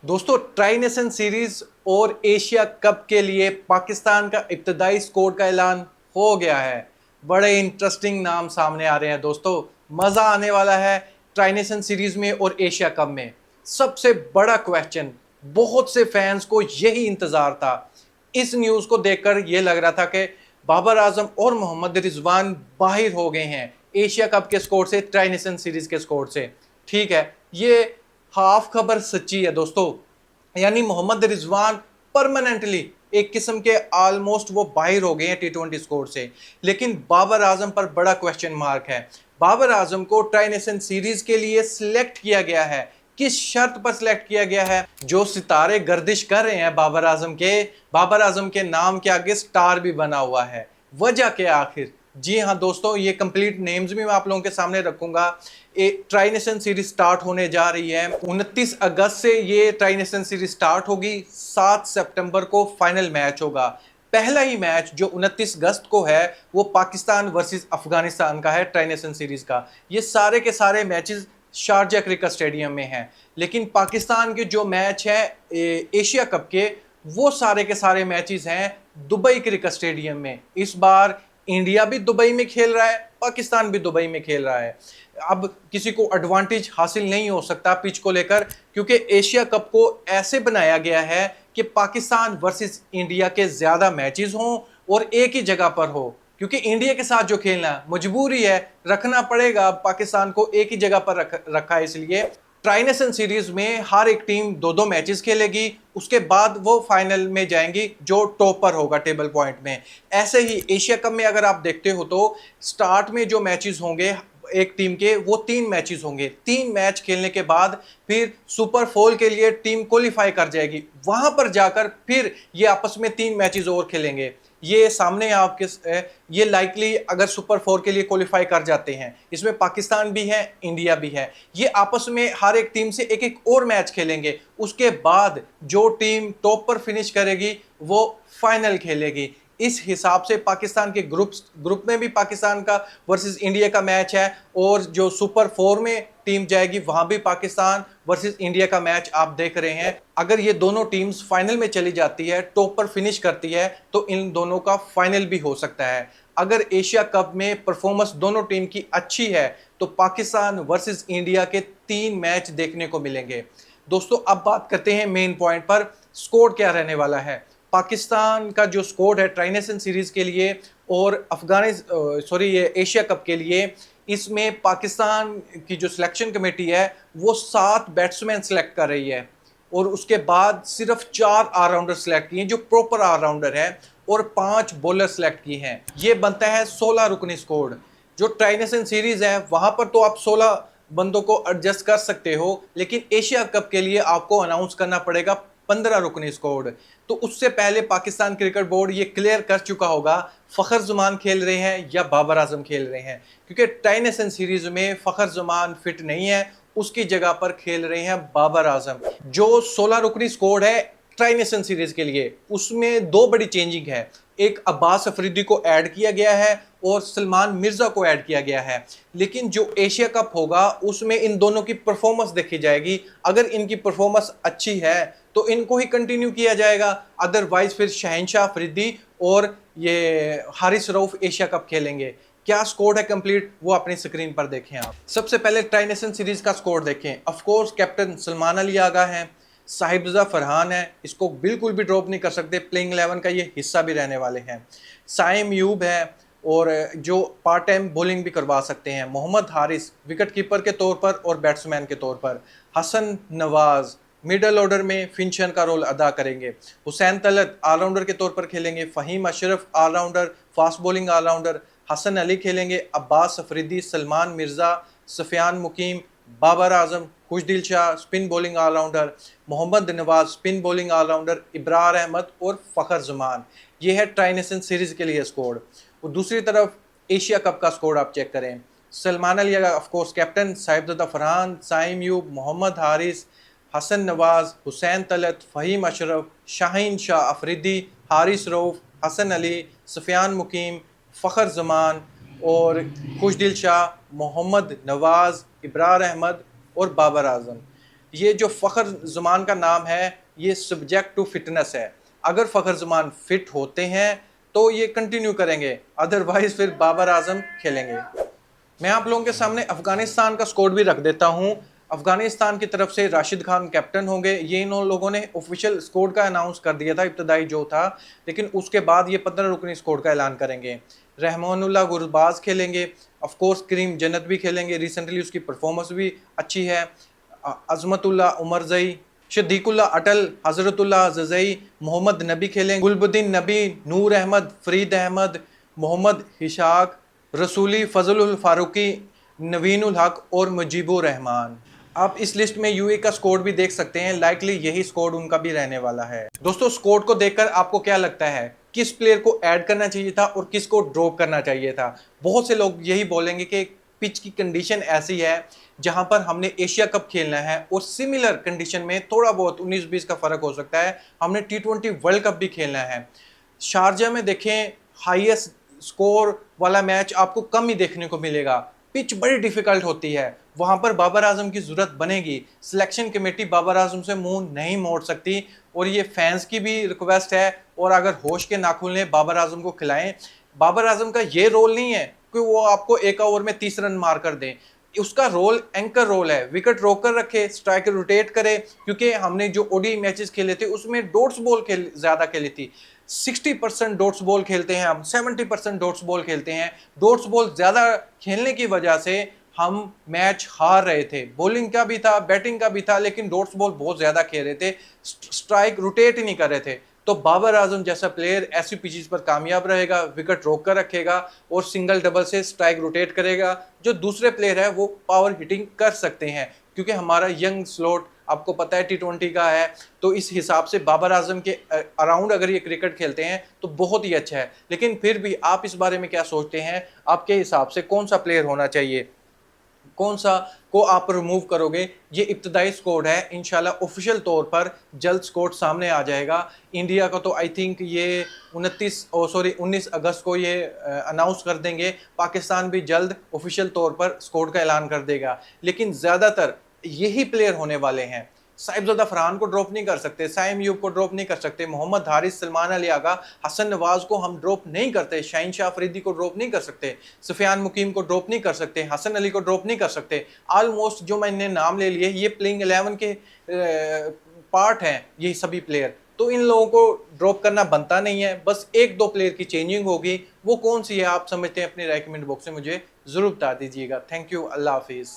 दोस्तों, try nation series और Asia cup के लिए पाकिस्तान का इब्तदाई स्कोर का ऐलान हो गया है। बड़े इंटरेस्टिंग नाम सामने आ रहे हैं दोस्तों। मजा आने वाला है ट्राई नेशन सीरीज में और एशिया कप में। सबसे बड़ा क्वेश्चन, बहुत से फैंस को यही इंतजार था। इस न्यूज को देखकर यह लग रहा था कि बाबर आजम और मोहम्मद रिजवान बाहर हो गए हैं एशिया कप के स्कोर से, ट्राई नेशन सीरीज के स्कोर से। ठीक है, ये हाफ खबर सच्ची है दोस्तों। यानी मोहम्मद रिजवान परमानेंटली एक किस्म के ऑलमोस्ट वो बाहर हो गए हैं टी20 स्कोर से। लेकिन बाबर आजम पर बड़ा क्वेश्चन मार्क है। बाबर आजम को ट्राई नेशन सीरीज के लिए सिलेक्ट किया गया है। किस शर्त पर सिलेक्ट किया गया है? जो सितारे गर्दिश कर रहे हैं बाबर आजम के नाम के आगे स्टार भी बना हुआ है। वजह क्या आखिर? जी हाँ दोस्तों, ये कंप्लीट नेम्स भी मैं आप लोगों के सामने रखूंगा। ट्राई नेशन सीरीज स्टार्ट होने जा रही है 29 अगस्त से। ये ट्राई नेशन सीरीज स्टार्ट होगी, 7 सितंबर को फाइनल मैच होगा। पहला ही मैच जो 29 अगस्त को है वो पाकिस्तान वर्सेस अफगानिस्तान का है ट्राई नेशन सीरीज का। ये सारे के सारे मैचेस शारजा क्रिकेट स्टेडियम में हैं। लेकिन पाकिस्तान के जो मैच है एशिया कप के, वो सारे के सारे मैचेस हैं दुबई क्रिकेट स्टेडियम में। इस बार इंडिया भी दुबई में खेल रहा है, पाकिस्तान भी दुबई में खेल रहा है। अब किसी को एडवांटेज हासिल नहीं हो सकता पिच को लेकर, क्योंकि एशिया कप को ऐसे बनाया गया है कि पाकिस्तान वर्सेस इंडिया के ज्यादा मैचेस हों और एक ही जगह पर हो। क्योंकि इंडिया के साथ जो खेलना मजबूरी है, रखना पड़ेगा पाकिस्तान को एक ही जगह पर रखा है। इसलिए ट्राई नेशन सीरीज में हर एक टीम दो दो मैचेस खेलेगी, उसके बाद वो फाइनल में जाएंगी जो टॉपर होगा टेबल पॉइंट में। ऐसे ही एशिया कप में अगर आप देखते हो तो स्टार्ट में जो मैचेस होंगे एक टीम के, वो 3 मैचेस होंगे। 3 मैच खेलने के बाद फिर सुपर 4 के लिए टीम क्वालिफाई कर जाएगी। वहां पर जाकर फिर ये आपस में 3 मैचेस और खेलेंगे। ये सामने आपके ये लाइकली अगर सुपर 4 के लिए क्वालिफाई कर जाते हैं, इसमें पाकिस्तान भी है, इंडिया भी है, ये आपस में हर एक टीम से एक एक और मैच खेलेंगे। उसके बाद जो टीम टॉप पर फिनिश करेगी वो फाइनल खेलेगी। इस हिसाब से पाकिस्तान के ग्रुप में भी पाकिस्तान का वर्सेस इंडिया का मैच है, और जो सुपर 4 में टीम जाएगी वहां भी पाकिस्तान वर्सेस इंडिया का मैच आप देख रहे हैं। अगर ये दोनों टीम्स फाइनल में चली जाती है, टॉप पर फिनिश करती है, तो इन दोनों का फाइनल भी हो सकता है। अगर एशिया कप में परफॉर्मेंस दोनों टीम की अच्छी है तो पाकिस्तान वर्सेस इंडिया के 3 मैच देखने को मिलेंगे। दोस्तों, अब बात करते हैं मेन पॉइंट पर, स्कोर क्या रहने वाला है। पाकिस्तान का जो स्कोर है ट्राई नेशन सीरीज के लिए और ये एशिया कप के लिए, इसमें पाकिस्तान की जो सिलेक्शन कमेटी है वो 7 बैट्समैन सेलेक्ट कर रही है, और उसके बाद सिर्फ 4 ऑलराउंडर सेलेक्ट किए जो प्रॉपर ऑलराउंडर है, और 5 बॉलर सेलेक्ट किए हैं। ये बनता है 16 रुकनी स्कोर। जो ट्राई नेशन सीरीज है वहां पर तो आप 16 बंदों को एडजस्ट कर सकते हो, लेकिन एशिया कप के लिए आपको अनाउंस करना पड़ेगा 15 रुकनी स्कोर। तो उससे पहले पाकिस्तान क्रिकेट बोर्ड ये क्लियर कर चुका होगा फखर जमान खेल रहे हैं या बाबर आजम खेल रहे हैं, क्योंकि ट्राई नेशन सीरीज में फखर जमान फिट नहीं है, उसकी जगह पर खेल रहे हैं बाबर आजम। जो 16 रुकनी स्कोर है ट्राई नेशन सीरीज के लिए, उसमें 2 बड़ी चेंजिंग है। एक अब्बास अफरीदी को ऐड किया गया है और सलमान मिर्जा को ऐड किया गया है। लेकिन जो एशिया कप होगा उसमें इन दोनों की परफॉर्मेंस देखी जाएगी। अगर इनकी परफॉर्मेंस अच्छी है तो इनको ही कंटिन्यू किया जाएगा, अदरवाइज फिर शहनशाह अफरीदी और ये हारिस रऊफ एशिया कप खेलेंगे। क्या स्कोर है कंप्लीट, वो अपनी स्क्रीन पर देखें आप। सबसे पहले ट्राई नेशन सीरीज का स्कोर देखें। Of course captain Salman Ali Agha है, साहिबजादा फरहान है, इसको बिल्कुल भी ड्रॉप नहीं कर सकते, प्लेइंग 11 का ये हिस्सा भी रहने वाले हैं। साइम यूब है, और जो पार्ट टाइम बॉलिंग भी करवा सकते हैं। मोहम्मद हारिस विकेट कीपर के तौर पर और बैट्समैन के तौर पर। हसन नवाज मिडल ऑर्डर में फिंचन का रोल अदा करेंगे। हुसैन तलत ऑलराउंडर के तौर पर खेलेंगे। Faheem Ashraf allrounder, fast bowling allrounder. Hasan Ali खेलेंगे। Abbas Afridi, Salman Mirza, Sufiyan Muqeem, Babar Azam, Khushdil Shah spin bowling allrounder, Mohammad Nawaz spin bowling allrounder, Abrar Ahmed और फ़खर जमान। ये है ट्राई नेशन सीरीज़ के लिए स्कोर। और दूसरी तरफ एशिया कप का स्कोर आप चेक करें। Salman Ali of course captain, Sahibzada Farhan, Saim Ayub, Mohammad Haris, Hasan Nawaz, Hussain Talat, Faheem Ashraf, Shaheen Shah Afridi, Haris Rauf, Hasan Ali, Sufiyan Muqeem, Fakhar Zaman और खुशदिल शाह, मोहम्मद नवाज, इब्रार अहमद और बाबर आजम। ये जो फ़खर ज़मान का नाम है ये सब्जेक्ट टू फिटनेस है। अगर फ़खर ज़मान फिट होते हैं तो ये कंटिन्यू करेंगे, अदरवाइज फिर बाबर आजम खेलेंगे। मैं आप लोगों के सामने अफगानिस्तान का स्कोर भी रख देता हूं। अफगानिस्तान की तरफ से राशिद खान कैप्टन होंगे। ये इन लोगों ने ऑफिशियल स्कोर का अनाउंस कर दिया था इब्तदाई जो था, लेकिन उसके बाद ये 15 रुकनी स्कोर का ऐलान करेंगे। रहमानुल्लाह गुरबाज खेलेंगे, ऑफ कोर्स करीम जन्नत भी खेलेंगे, रिसेंटली उसकी परफॉर्मेंस भी अच्छी है। अजमतुल्ला उमरजई, शदीकुल्ला अटल, हजरतुल्ला जजई, मोहम्मद नबी खेलेंगे, गुलबुद्दीन नबी, नूर अहमद, फरीद अहमद, मोहम्मद हिशाक, रसूली, फजलुल फारूकी, नवीनुल हक और मुजीबुर रहमान। आप इस लिस्ट में यूए का स्कोर भी देख सकते हैं, लाइकली यही स्कोर उनका भी रहने वाला है। दोस्तों स्कोर को देखकर आपको क्या लगता है, किस प्लेयर को ऐड करना चाहिए था और किसको ड्रॉप करना चाहिए था? बहुत से लोग यही बोलेंगे कि पिच की कंडीशन ऐसी है जहां पर हमने एशिया कप खेलना है और सिमिलर कंडीशन में थोड़ा बहुत 19-20 का फर्क हो सकता है, हमने टी20 वर्ल्ड कप भी खेलना है। शारजा में देखें, हाईएस्ट स्कोर वाला मैच आपको कम ही देखने को मिलेगा। पिच बड़ी डिफिकल्ट होती है, वहां पर बाबर आजम की जरूरत बनेगी। सिलेक्शन कमेटी बाबर आजम से मुंह नहीं मोड़ सकती और ये फैंस की भी रिक्वेस्ट है। और अगर होश के नाखून लें, बाबर आजम को खिलाएं। बाबर आजम का ये रोल नहीं है कि वो आपको एक ओवर में 30 रन मार कर दें। उसका रोल एंकर रोल है, विकेट रोकर रखे, स्ट्राइकर रोटेट करे। क्योंकि हमने जो ओडी मैचेस खेले थे उसमें डॉट्स बॉल ज्यादा खेली थी। 60% डॉट्स बॉल खेलते हैं हम, 70% डॉट्स बॉल खेलते हैं। डॉट्स बॉल ज्यादा खेलने की वजह से हम मैच हार रहे थे। बॉलिंग का भी था, बैटिंग का भी था, लेकिन डॉट्स बॉल बहुत ज्यादा खेल रहे थे, स्ट्राइक रोटेट ही नहीं कर रहे थे। तो बाबर आजम जैसा प्लेयर ऐसी पिचेस पर कामयाब रहेगा, विकेट रोक कर रखेगा और सिंगल डबल से स्ट्राइक रोटेट करेगा। जो दूसरे प्लेयर है वो पावर हिटिंग कर सकते हैं, क्योंकि हमारा यंग स्लॉट आपको पता है टी20 का है। तो इस हिसाब से बाबर आजम के अराउंड अगर ये क्रिकेट खेलते हैं तो बहुत ही अच्छा है। लेकिन फिर भी आप इस बारे में क्या सोचते हैं? आपके हिसाब से कौन सा प्लेयर होना चाहिए, कौन सा को आप रिमूव करोगे? ये इब्तदाई स्कोर है, इंशाल्लाह ऑफिशियल तौर पर जल्द स्कोर सामने आ जाएगा। इंडिया का तो आई थिंक ये 19 अगस्त को ये अनाउंस कर देंगे। पाकिस्तान भी जल्द ऑफिशियल तौर पर स्कोर का ऐलान कर देगा। लेकिन ज़्यादातर यही प्लेयर होने वाले हैं। साहिबजादा फरहान को ड्रॉप नहीं कर सकते, साइम यूब को ड्रॉप नहीं कर सकते, मोहम्मद हारिस, सलमान अली आगा, हसन नवाज को हम ड्रॉप नहीं करते, शाहीन शाह अफरीदी को ड्रॉप नहीं कर सकते, सुफियान मुकीम को ड्रॉप नहीं कर सकते, हसन अली को ड्रॉप नहीं कर सकते। ऑलमोस्ट जो मैंने नाम ले लिए ये प्लेइंग 11 के पार्ट हैं ये सभी प्लेयर। तो इन लोगों को ड्रॉप करना बनता नहीं है, बस एक दो प्लेयर की चेंजिंग होगी। वो कौन सी है आप समझते हैं? अपनी राय कमेंट बॉक्स में मुझे जरूर बता दीजिएगा। थैंक यू, अल्लाह हाफिज़।